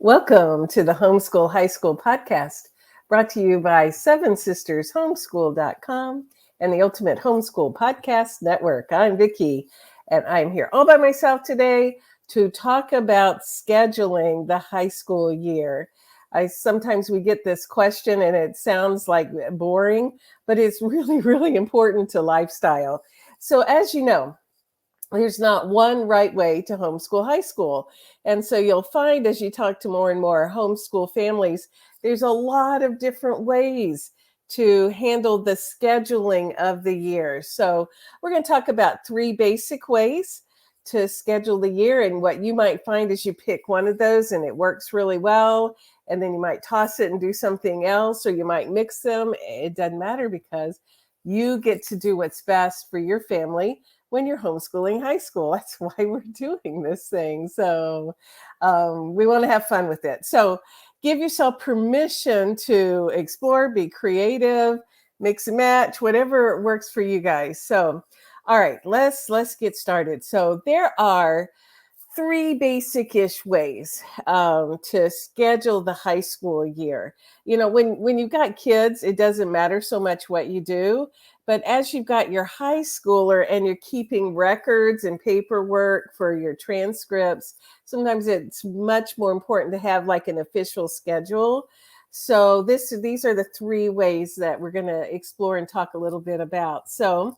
Welcome to the Homeschool High School podcast, brought to you by Seven Sisters Homeschool.com and the Ultimate Homeschool Podcast Network. I'm Vicki, and I'm here all by myself today to talk about scheduling the high school year. Sometimes we get this question and it sounds like boring, but it's really, really important to lifestyle. So as you know, there's not one right way to homeschool high school. And so you'll find as you talk to more and more homeschool families, there's a lot of different ways to handle the scheduling of the year. So we're going to talk about three basic ways to schedule the year. And what you might find is you pick one of those and it works really well. And then you might toss it and do something else, or you might mix them. It doesn't matter because you get to do what's best for your family when you're homeschooling high school. That's why we're doing this thing. So we want to have fun with it. So give yourself permission to explore, be creative, mix and match, whatever works for you guys. So, all right, let's get started. So there are three basic-ish ways to schedule the high school year. You know, when you've got kids, it doesn't matter so much what you do. But as you've got your high schooler and you're keeping records and paperwork for your transcripts, sometimes it's much more important to have like an official schedule. So these are the three ways that we're going to explore and talk a little bit about. So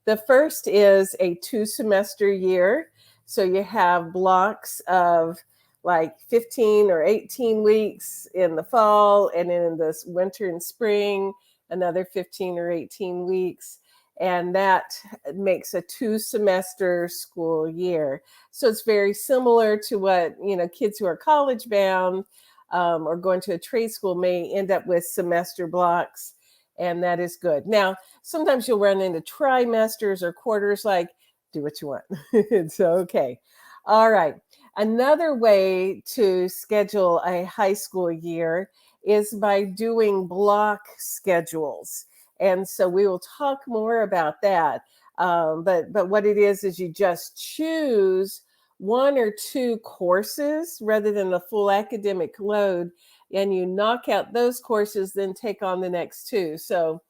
the first is a 2-semester year. So you have blocks of like 15 or 18 weeks in the fall, and then in the winter and spring, another 15 or 18 weeks. And that makes a 2-semester school year. So it's very similar to what, kids who are college bound or going to a trade school may end up with semester blocks. And that is good. Now, sometimes you'll run into trimesters or quarters, like do what you want. It's okay. All right. Another way to schedule a high school year is by doing block schedules. And so we will talk more about that. But what it is you just choose one or two courses rather than the full academic load, and you knock out those courses, then take on the next two. So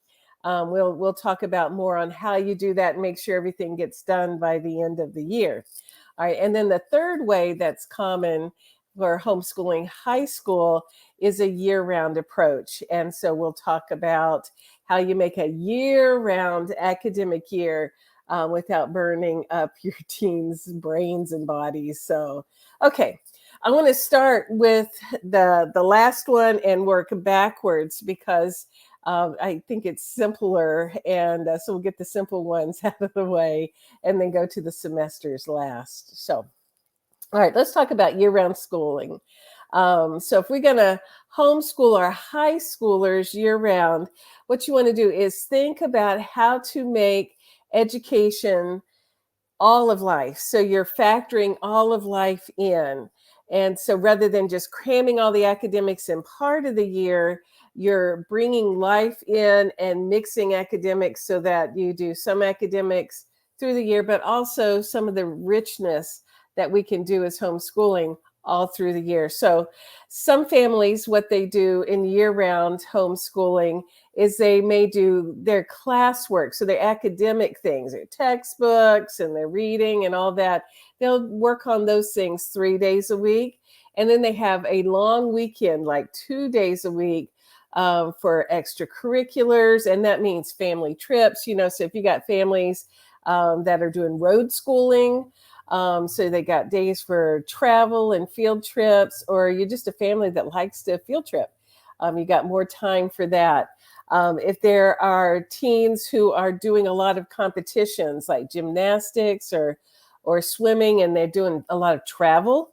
we'll talk about more on how you do that and make sure everything gets done by the end of the year. All right, and then the third way that's common for homeschooling high school is a year-round approach. And so we'll talk about how you make a year-round academic year without burning up your teens' brains and bodies. So, okay, I want to start with the last one and work backwards because I think it's simpler. And so we'll get the simple ones out of the way and then go to the semesters last. So, all right, let's talk about year-round schooling. So if we're going to homeschool our high schoolers year-round, what you want to do is think about how to make education all of life. So you're factoring all of life in. And so rather than just cramming all the academics in part of the year, you're bringing life in and mixing academics so that you do some academics through the year, but also some of the richness that we can do as homeschooling all through the year. So some families, what they do in year-round homeschooling is they may do their classwork, so their academic things, their textbooks and their reading and all that. They'll work on those things 3 days a week. And then they have a long weekend, like 2 days a week for extracurriculars. And that means family trips, so if you got families that are doing road schooling, so they got days for travel and field trips, or you're just a family that likes to field trip. You got more time for that. If there are teens who are doing a lot of competitions like gymnastics or swimming, and they're doing a lot of travel,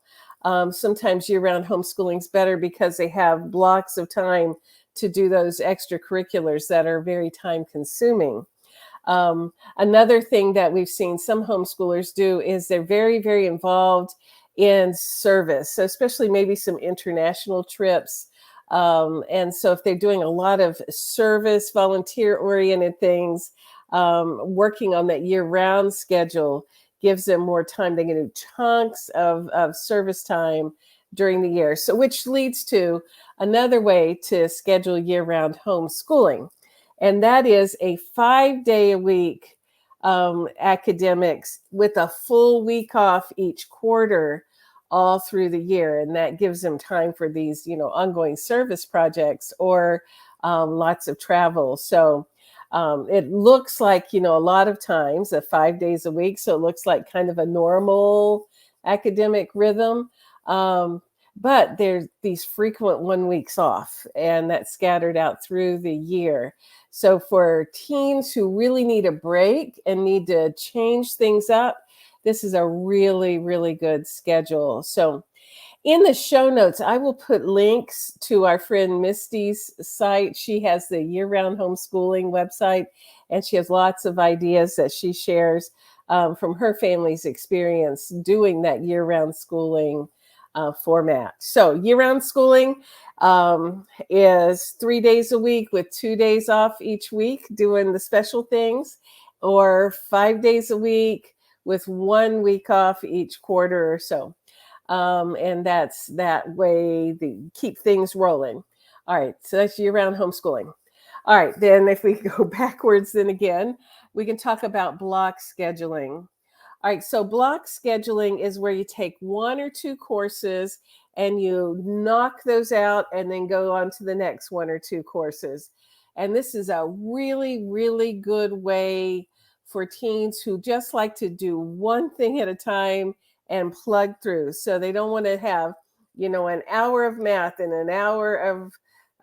sometimes year-round homeschooling is better because they have blocks of time to do those extracurriculars that are very time consuming. Another thing that we've seen some homeschoolers do is they're very, very involved in service. So especially maybe some international trips. And so if they're doing a lot of service, volunteer-oriented things, working on that year-round schedule gives them more time. They can do chunks of service time during the year. So, which leads to another way to schedule year-round homeschooling, and that is a 5-day-a-week academics with a full week off each quarter all through the year. And that gives them time for these, ongoing service projects or lots of travel. So it looks like, a lot of times 5 days a week. So it looks like kind of a normal academic rhythm. But there's these frequent 1 weeks off, and that's scattered out through the year. So for teens who really need a break and need to change things up, this is a really, really good schedule. So in the show notes, I will put links to our friend Misty's site. She has the year-round homeschooling website, and she has lots of ideas that she shares from her family's experience doing that year-round schooling format. So year-round schooling is 3 days a week with 2 days off each week doing the special things, or 5 days a week with 1 week off each quarter or so. And that's that way to keep things rolling. All right, so that's year-round homeschooling. All right, then if we go backwards, then again, we can talk about block scheduling. All right, so block scheduling is where you take 1 or 2 courses and you knock those out and then go on to the next 1 or 2 courses. And this is a really, really good way for teens who just like to do one thing at a time and plug through. So they don't want to have, an hour of math and an hour of,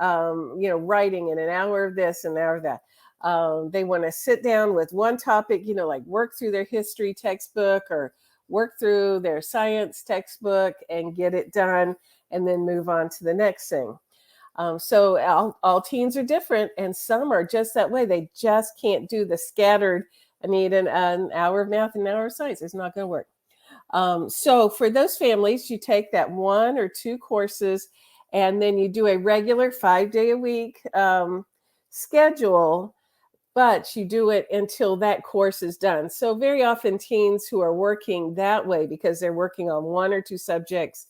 writing and an hour of this and an hour of that. They want to sit down with one topic, like work through their history textbook or work through their science textbook and get it done and then move on to the next thing. So all teens are different, and some are just that way. They just can't do the scattered, I need an hour of math and an hour of science. It's not going to work. So for those families, you take that 1 or 2 courses and then you do a regular 5-day-a-week schedule, but you do it until that course is done. So very often teens who are working that way because they're working on 1 or 2 subjects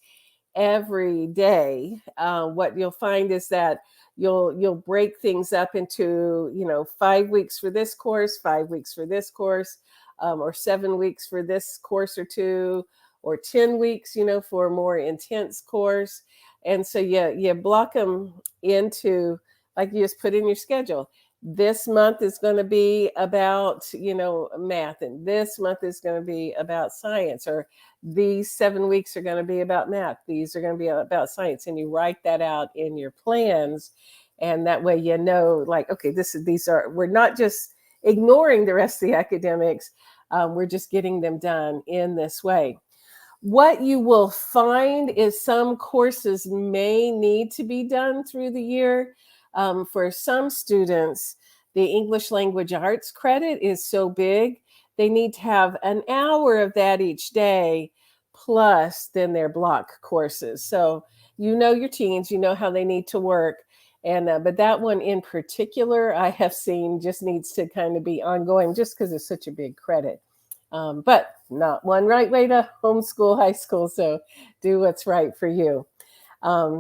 every day, what you'll find is that you'll break things up into 5 weeks for this course, 5 weeks for this course, or 7 weeks for this course or 2, or 10 weeks for a more intense course. And so you block them into, like, you just put in your schedule. This month is going to be about math, and this month is going to be about science, or these 7 weeks are going to be about math, these are going to be about science, and you write that out in your plans. And that way like, okay, we're not just ignoring the rest of the academics, we're just getting them done in this way. What you will find is some courses may need to be done through the year. For some students, the English language arts credit is so big, they need to have an hour of that each day, plus then their block courses. So your teens, how they need to work. And but that one in particular, I have seen just needs to kind of be ongoing just because it's such a big credit. But not one right way to homeschool high school. So do what's right for you.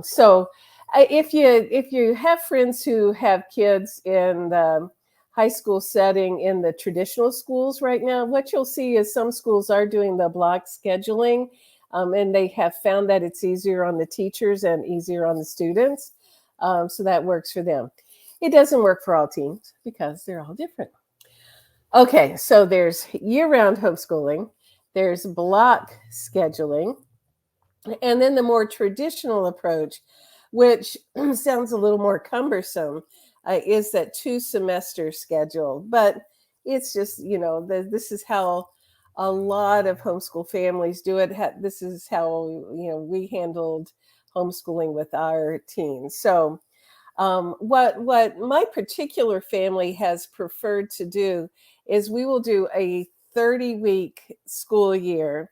So if you have friends who have kids in the high school setting in the traditional schools right now, what you'll see is some schools are doing the block scheduling, and they have found that it's easier on the teachers and easier on the students. So that works for them. It doesn't work for all teens because they're all different. Okay, so there's year-round homeschooling, there's block scheduling, and then the more traditional approach, which sounds a little more cumbersome, is that 2-semester schedule. But it's just, this is how a lot of homeschool families do it. This is how, we handled homeschooling with our teens. So what my particular family has preferred to do is we will do a 30-week school year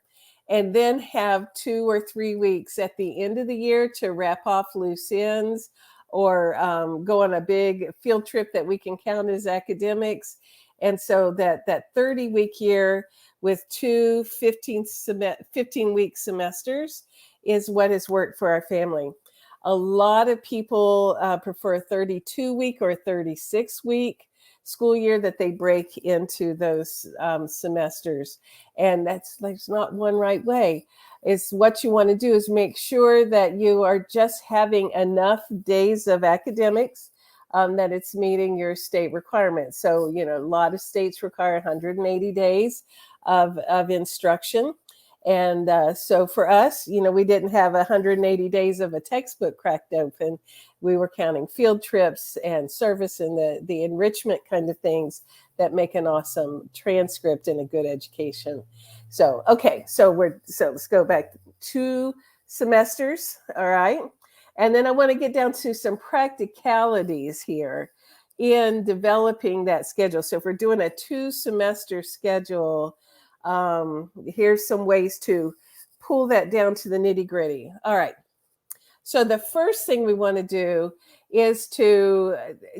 and then have 2 or 3 weeks at the end of the year to wrap off loose ends, or go on a big field trip that we can count as academics. And so that 30-week year, with 15-week semesters is what has worked for our family. A lot of people prefer a 32-week or 36-week school year that they break into those semesters. And there's not one right way. It's what you want to do is make sure that you are just having enough days of academics that it's meeting your state requirements. So, a lot of states require 180 days of instruction. And so for us, we didn't have 180 days of a textbook cracked open. We were counting field trips and service and the enrichment kind of things that make an awesome transcript and a good education. So, okay, so let's go back 2 semesters, all right? And then I want to get down to some practicalities here in developing that schedule. So if we're doing a 2-semester schedule, here's some ways to pull that down to the nitty-gritty. All right. So the first thing we want to do is to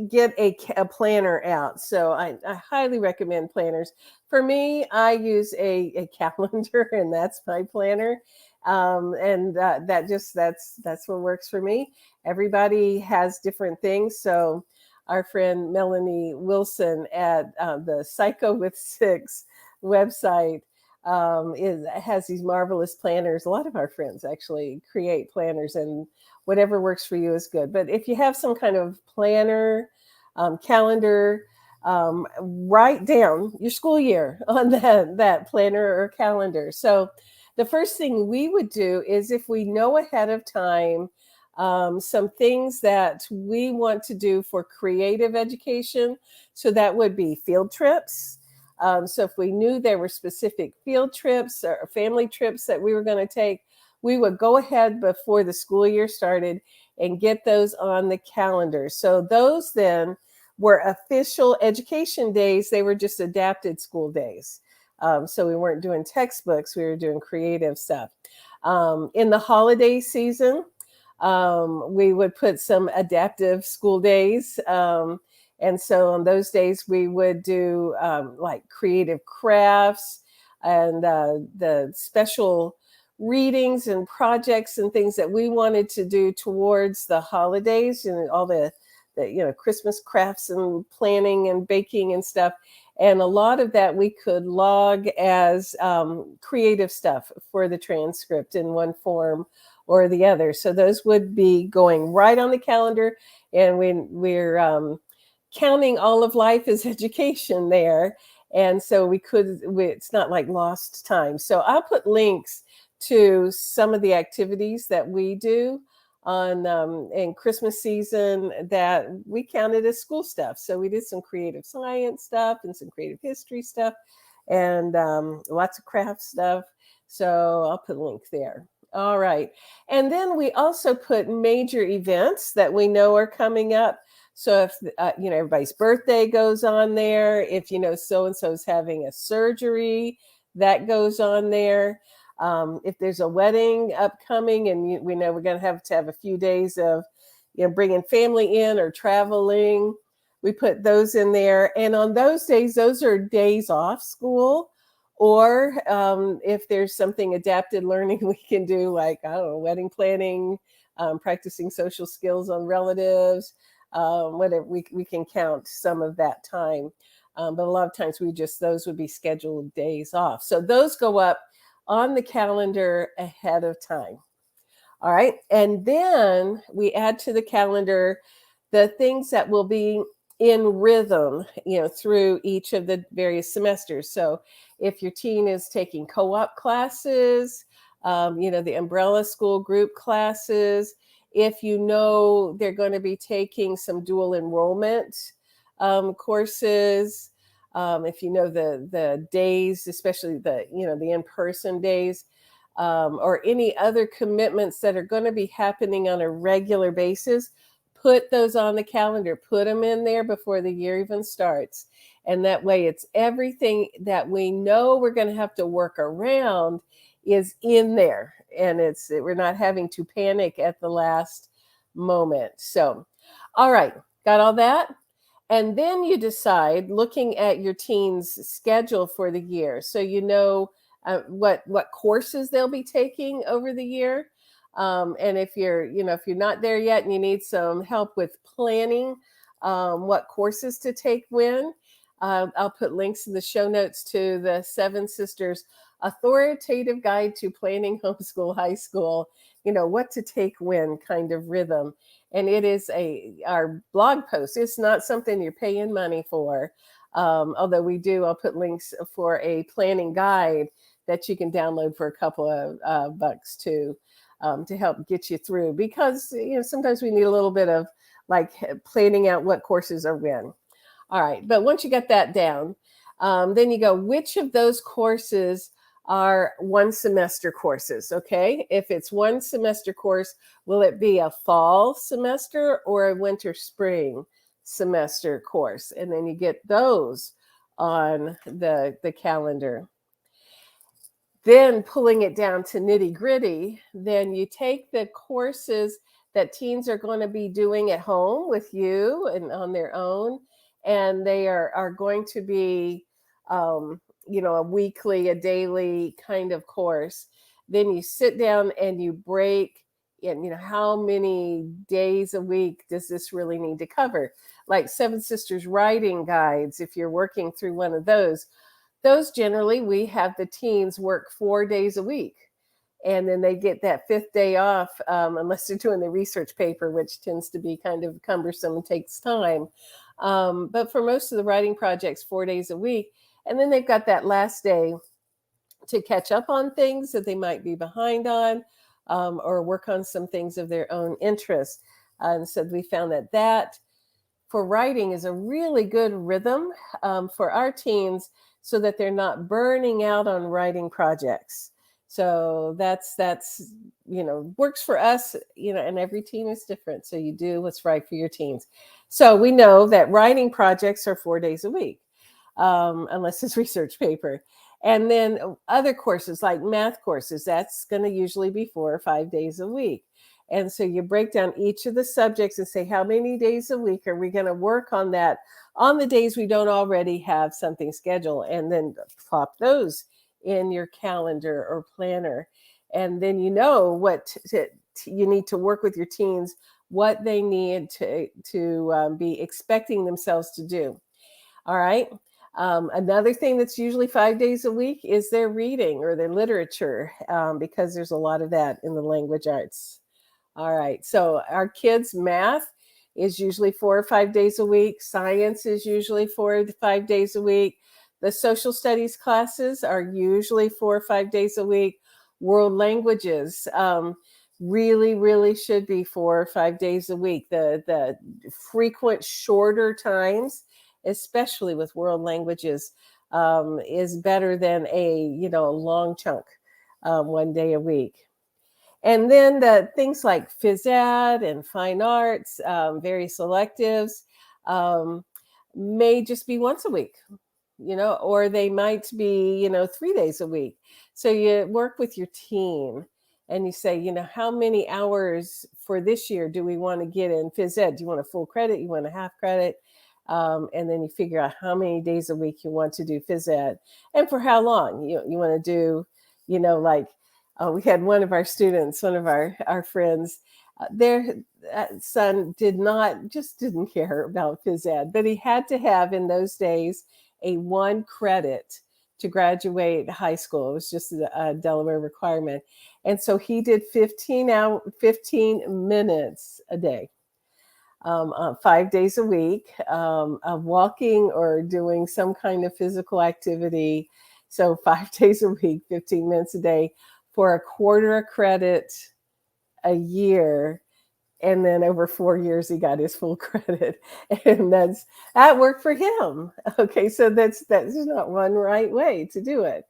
get a planner out. So I highly recommend planners. For me, I use a calendar, and that's my planner. And that's what works for me. Everybody has different things. So our friend Melanie Wilson at the Psycho with 6 website has these marvelous planners. A lot of our friends actually create planners, and whatever works for you is good. But if you have some kind of planner, calendar, write down your school year on that planner or calendar. So the first thing we would do is, if we know ahead of time some things that we want to do for creative education, so that would be field trips. So if we knew there were specific field trips or family trips that we were going to take, we would go ahead before the school year started and get those on the calendar. So those then were official education days. They were just adapted school days. So we weren't doing textbooks, we were doing creative stuff. In the holiday season, we would put some adaptive school days. And so on those days, we would do like creative crafts and the special readings and projects and things that we wanted to do towards the holidays, and all the Christmas crafts and planning and baking and stuff. And a lot of that we could log as creative stuff for the transcript in one form or the other. So those would be going right on the calendar, and we're counting all of life as education there. And so it's not like lost time. So I'll put links to some of the activities that we do on in Christmas season that we counted as school stuff. So we did some creative science stuff and some creative history stuff, and lots of craft stuff. So I'll put a link there. All right. And then we also put major events that we know are coming up. So if everybody's birthday goes on there, if so-and-so is having a surgery, that goes on there. If there's a wedding upcoming, and we know we're going to have a few days of bringing family in or traveling, we put those in there. And on those days, those are days off school. Or if there's something adapted learning we can do, like, I don't know, wedding planning, practicing social skills on relatives, whatever, we can count some of that time. But a lot of times those would be scheduled days off. So those go up on the calendar ahead of time. All right. And then we add to the calendar the things that will be in rhythm, through each of the various semesters. So if your teen is taking co-op classes, the umbrella school group classes, if they're going to be taking some dual enrollment courses, if the days, especially the in-person days, or any other commitments that are going to be happening on a regular basis, put those on the calendar, put them in there before the year even starts. And that way it's everything that we know we're going to have to work around is in there. And we're not having to panic at the last moment. So, all right, got all that? And then you decide, looking at your teen's schedule for the year, so you know what courses they'll be taking over the year. And if you're not there yet and you need some help with planning what courses to take when, I'll put links in the show notes to the Seven Sisters Authoritative Guide to Planning Homeschool High School. What to take when kind of rhythm. And it is our blog post. It's not something you're paying money for. Although I'll put links for a planning guide that you can download for a couple of bucks too, to help get you through, because sometimes we need a little bit of like planning out what courses are when. All right, but once you get that down, then you go, which of those courses are one semester courses? Okay, if it's one semester course, will it be a fall semester or a winter spring semester course? And then you get those on the calendar. Then pulling it down to nitty gritty, then you take the courses that teens are going to be doing at home with you and on their own, and they are going to be, a weekly, a daily kind of course. Then you sit down and you break in, how many days a week does this really need to cover? Like Seven Sisters writing guides, if you're working through one of those generally we have the teens work 4 days a week, and then they get that fifth day off, unless they're doing the research paper, which tends to be kind of cumbersome and takes time. But for most of the writing projects, 4 days a week, and then they've got that last day to catch up on things that they might be behind on, or work on some things of their own interest. And so we found that for writing is a really good rhythm for our teens, so that they're not burning out on writing projects. So that's works for us, and every teen is different. So you do what's right for your teens. So we know that writing projects are 4 days a week, unless it's research paper. And then other courses like math courses, that's going to usually be 4 or 5 days a week. And so you break down each of the subjects and say, how many days a week are we going to work on that on the days we don't already have something scheduled? And then plop those in your calendar or planner. And then what you need to work with your teens, what they need to be expecting themselves to do. All right. Another thing that's usually 5 days a week is their reading or their literature, because there's a lot of that in the language arts. All right. So our kids' math is usually 4 or 5 days a week. Science is usually 4 to 5 days a week. The social studies classes are usually 4 or 5 days a week. World languages really, really should be 4 or 5 days a week. The frequent shorter times, especially with world languages, is better than a long chunk, 1 day a week. And then the things like phys ed and fine arts, various electives, may just be once a week, or they might be, 3 days a week. So you work with your team and you say, how many hours for this year do we want to get in phys ed? Do you want a full credit? You want a half credit? And then you figure out how many days a week you want to do phys ed and for how long. You want to do, like, we had one of our students, one of our friends, their son didn't care about phys ed, but he had to have in those days a 1 credit to graduate high school. It was just a Delaware requirement. And so he did 15 minutes a day, 5 days a week, of walking or doing some kind of physical activity. So 5 days a week, 15 minutes a day for a quarter a credit a year. And then over 4 years, he got his full credit, and that worked for him. Okay, so that's not one right way to do it.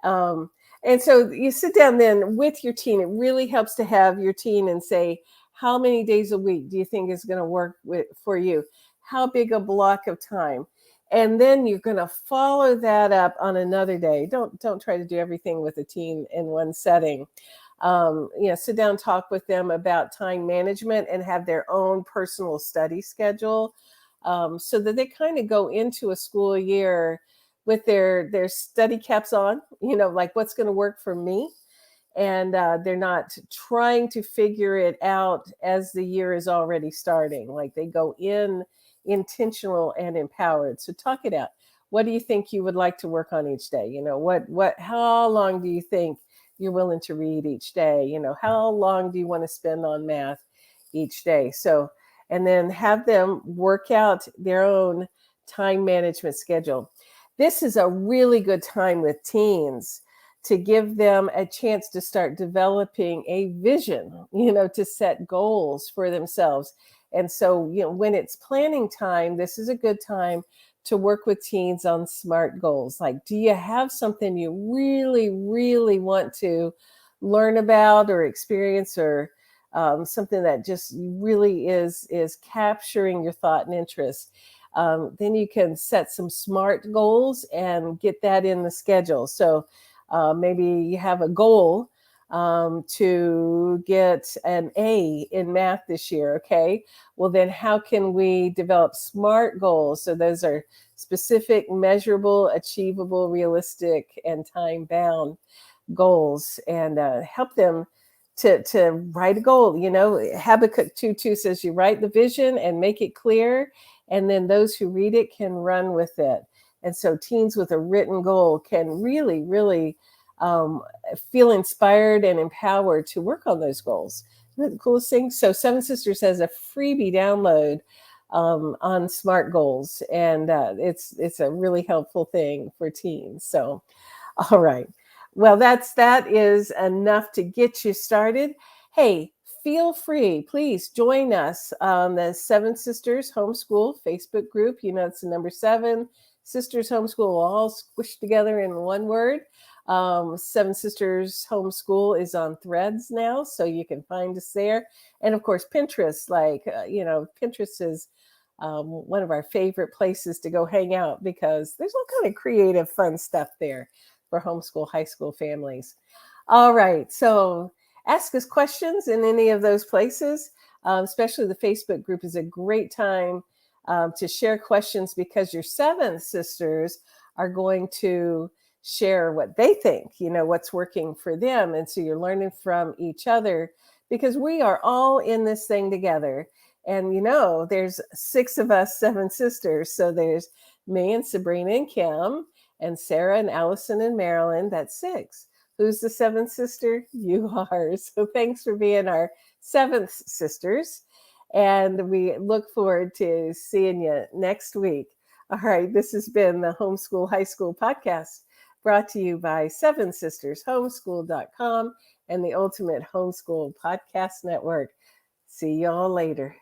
And so you sit down then with your teen. It really helps to have your teen and say, how many days a week do you think is going to work for you? How big a block of time? And then you're going to follow that up on another day. Don't try to do everything with a teen in one setting. Sit down, talk with them about time management, and have their own personal study schedule. so that they kind of go into a school year with their study caps on, like what's going to work for me. And they're not trying to figure it out as the year is already starting. Like they go in intentional and empowered. So talk it out. What do you think you would like to work on each day? How long do you think you're willing to read each day? How long do you want to spend on math each day? So, and then have them work out their own time management schedule. This is a really good time with teens to give them a chance to start developing a vision, to set goals for themselves. And so, when it's planning time, this is a good time to work with teens on SMART goals. Like, do you have something you really, really want to learn about or experience, or something that just really is capturing your thought and interest? Then you can set some SMART goals and get that in the schedule. So maybe you have a goal to get an A in math this year. Okay. Well, then how can we develop SMART goals? So those are specific, measurable, achievable, realistic, and time bound goals, and help them to write a goal. Habakkuk 2:2 says you write the vision and make it clear, and then those who read it can run with it. And so teens with a written goal can really, really feel inspired and empowered to work on those goals. Isn't that the coolest thing? So Seven Sisters has a freebie download on SMART goals, and it's a really helpful thing for teens. So, all right. Well, that is enough to get you started. Hey, feel free, please join us on the Seven Sisters Homeschool Facebook group. It's the number 7 Sisters Homeschool, all squished together in one word. Seven Sisters Homeschool is on Threads now, so you can find us there. And of course, Pinterest, Pinterest is one of our favorite places to go hang out because there's all kind of creative, fun stuff there for homeschool, high school families. All right, so ask us questions in any of those places, especially the Facebook group is a great time to share questions, because your 7 sisters are going to share what they think, what's working for them. And so you're learning from each other, because we are all in this thing together. And, there's 6 of us, 7 sisters. So there's me and Sabrina and Kim and Sarah and Allison and Marilyn. That's 6. Who's the 7th sister? You are. So thanks for being our 7th sisters. And we look forward to seeing you next week. All right. This has been the Homeschool High School Podcast, brought to you by 7 Sisters Homeschool.com and the Ultimate Homeschool Podcast Network. See y'all later.